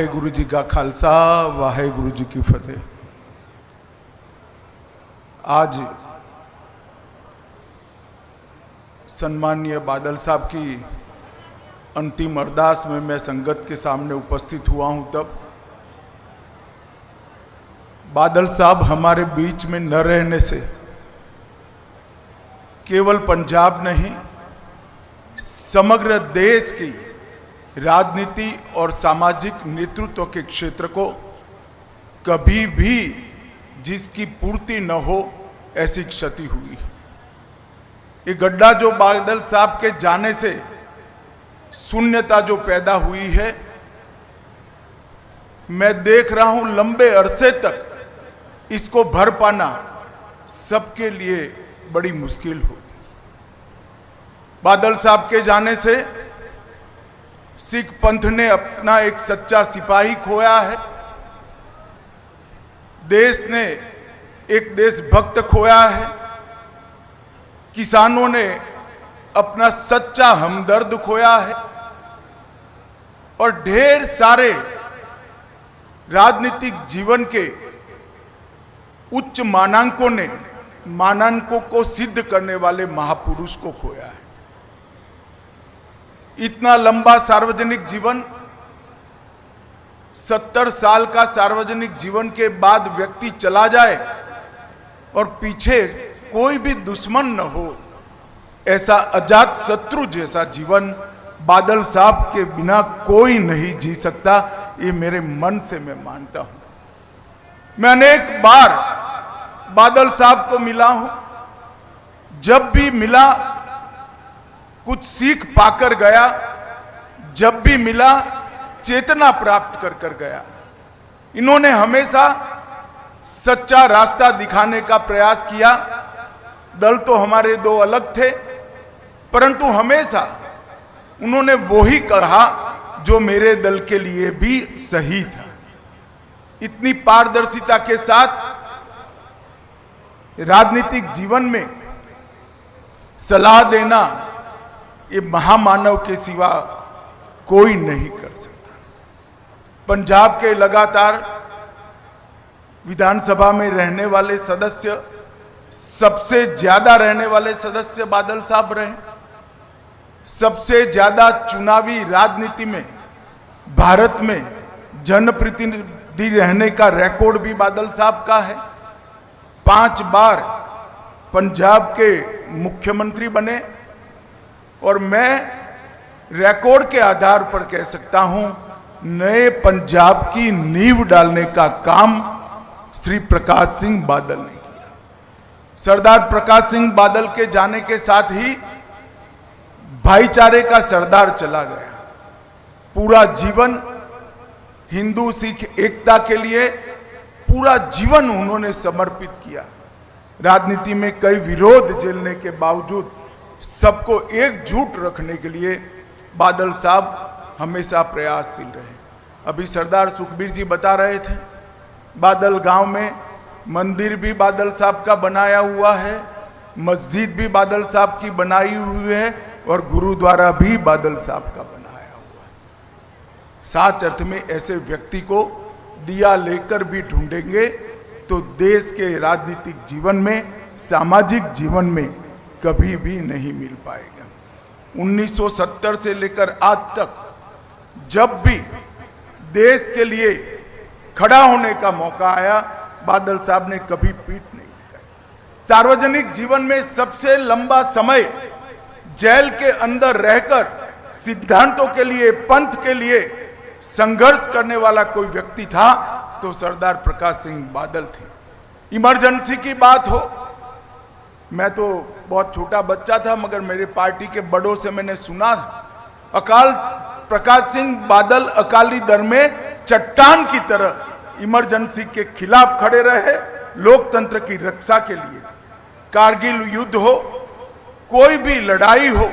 गुरु जी का खालसा, वाहे गुरु जी की फतेह। आज सम्माननीय बादल साहब की अंतिम अरदास में मैं संगत के सामने उपस्थित हुआ हूं, तब बादल साहब हमारे बीच में न रहने से केवल पंजाब नहीं, समग्र देश की राजनीति और सामाजिक नेतृत्व के क्षेत्र को कभी भी जिसकी पूर्ति न हो ऐसी क्षति हुई। ये गड्ढा जो बादल साहब के जाने से शून्यता जो पैदा हुई है, मैं देख रहा हूं लंबे अरसे तक इसको भर पाना सबके लिए बड़ी मुश्किल हो। बादल साहब के जाने से सिख पंथ ने अपना एक सच्चा सिपाही खोया है, देश ने एक देशभक्त खोया है, किसानों ने अपना सच्चा हमदर्द खोया है और ढेर सारे राजनीतिक जीवन के उच्च मानांकों को सिद्ध करने वाले महापुरुष को खोया है। इतना लंबा सार्वजनिक जीवन, 70 साल का सार्वजनिक जीवन के बाद व्यक्ति चला जाए और पीछे कोई भी दुश्मन न हो, ऐसा अजात शत्रु जैसा जीवन बादल साहब के बिना कोई नहीं जी सकता। ये मेरे मन से मैं मानता हूं। मैं अनेक बार बादल साहब को मिला हूं, जब भी मिला कुछ सीख पाकर गया, जब भी मिला चेतना प्राप्त कर गया। इन्होंने हमेशा सच्चा रास्ता दिखाने का प्रयास किया। दल तो हमारे दो अलग थे, परंतु हमेशा उन्होंने वो ही कहा जो मेरे दल के लिए भी सही था। इतनी पारदर्शिता के साथ राजनीतिक जीवन में सलाह देना ये महामानव के सिवा कोई नहीं कर सकता। पंजाब के लगातार विधानसभा में रहने वाले सदस्य, सबसे ज्यादा रहने वाले सदस्य बादल साहब रहे। सबसे ज्यादा चुनावी राजनीति में भारत में जनप्रतिनिधि रहने का रिकॉर्ड भी बादल साहब का है। 5 बार पंजाब के मुख्यमंत्री बने और मैं रिकॉर्ड के आधार पर कह सकता हूं, नए पंजाब की नींव डालने का काम श्री प्रकाश सिंह बादल ने किया। सरदार प्रकाश सिंह बादल के जाने के साथ ही भाईचारे का सरदार चला गया। पूरा जीवन हिंदू सिख एकता के लिए पूरा जीवन उन्होंने समर्पित किया। राजनीति में कई विरोध झेलने के बावजूद सबको एकजुट रखने के लिए बादल साहब हमेशा प्रयासशील रहे। अभी सरदार सुखबीर जी बता रहे थे, बादल गांव में मंदिर भी बादल साहब का बनाया हुआ है, मस्जिद भी बादल साहब की बनाई हुई है और गुरुद्वारा भी बादल साहब का बनाया हुआ है। साच अर्थ में ऐसे व्यक्ति को दिया लेकर भी ढूंढेंगे तो देश के राजनीतिक जीवन में, सामाजिक जीवन में कभी भी नहीं मिल पाएगा। 1970 से लेकर आज तक जब भी देश के लिए खड़ा होने का मौका आया, बादल साहब ने कभी पीठ नहीं दिखाई। सार्वजनिक जीवन में सबसे लंबा समय जेल के अंदर रहकर सिद्धांतों के लिए, पंथ के लिए संघर्ष करने वाला कोई व्यक्ति था तो सरदार प्रकाश सिंह बादल थे। इमरजेंसी की बात हो, मैं तो बहुत छोटा बच्चा था, मगर मेरे पार्टी के बड़ों से मैंने सुना, अकाल प्रकाश सिंह बादल अकाली दल में चट्टान की तरह इमरजेंसी के खिलाफ खड़े रहे, लोकतंत्र की रक्षा के लिए। कारगिल युद्ध हो, कोई भी लड़ाई हो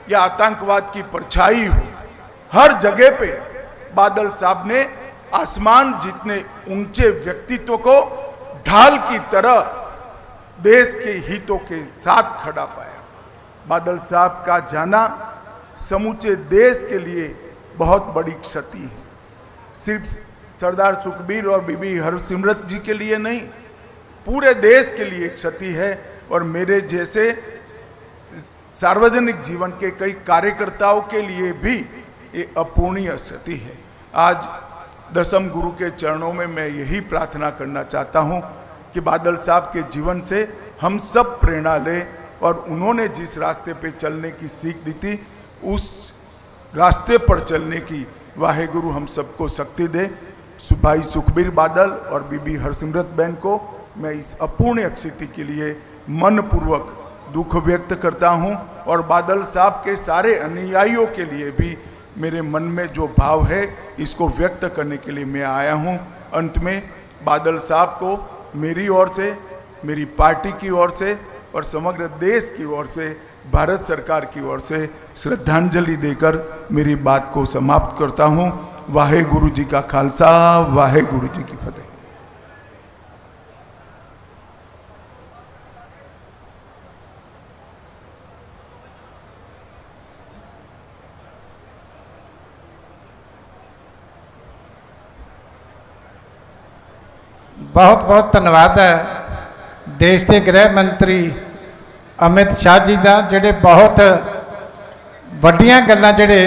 या आतंकवाद की परछाई हो, हर जगह पे बादल साहब ने आसमान जितने ऊंचे व्यक्तित्व को ढाल की तरह देश के हितों के साथ खड़ा पाया। बादल साहब का जाना समूचे देश के लिए बहुत बड़ी क्षति है। सिर्फ सरदार सुखबीर और बीबी हरसिमरत जी के लिए नहीं, पूरे देश के लिए क्षति है। और मेरे जैसे सार्वजनिक जीवन के कई कार्यकर्ताओं के लिए भी ये अपूर्णीय क्षति है। आज दसम गुरु के चरणों में मैं यही प्रार्थना करना चाहता हूं कि बादल साहब के जीवन से हम सब प्रेरणा लें और उन्होंने जिस रास्ते पे चलने की सीख दी थी उस रास्ते पर चलने की वाहेगुरु हम सबको शक्ति दे। भाई सुखबीर बादल और बीबी हरसिमरत बहन को मैं इस अपूर्णीय स्थिति के लिए मनपूर्वक दुख व्यक्त करता हूं और बादल साहब के सारे अनुयायियों के लिए भी मेरे मन में जो भाव है इसको व्यक्त करने के लिए मैं आया हूं। अंत में बादल साहब को मेरी ओर से, मेरी पार्टी की ओर से और समग्र देश की ओर से, भारत सरकार की ओर से श्रद्धांजलि देकर मेरी बात को समाप्त करता हूं। वाहेगुरु जी का खालसा, वाहेगुरु जी की फतेह। बहुत बहुत धन्यवाद है देश के गृह मंत्री अमित शाह जी का, जिहड़े बहुत वड्डियां गल्लां जिहड़े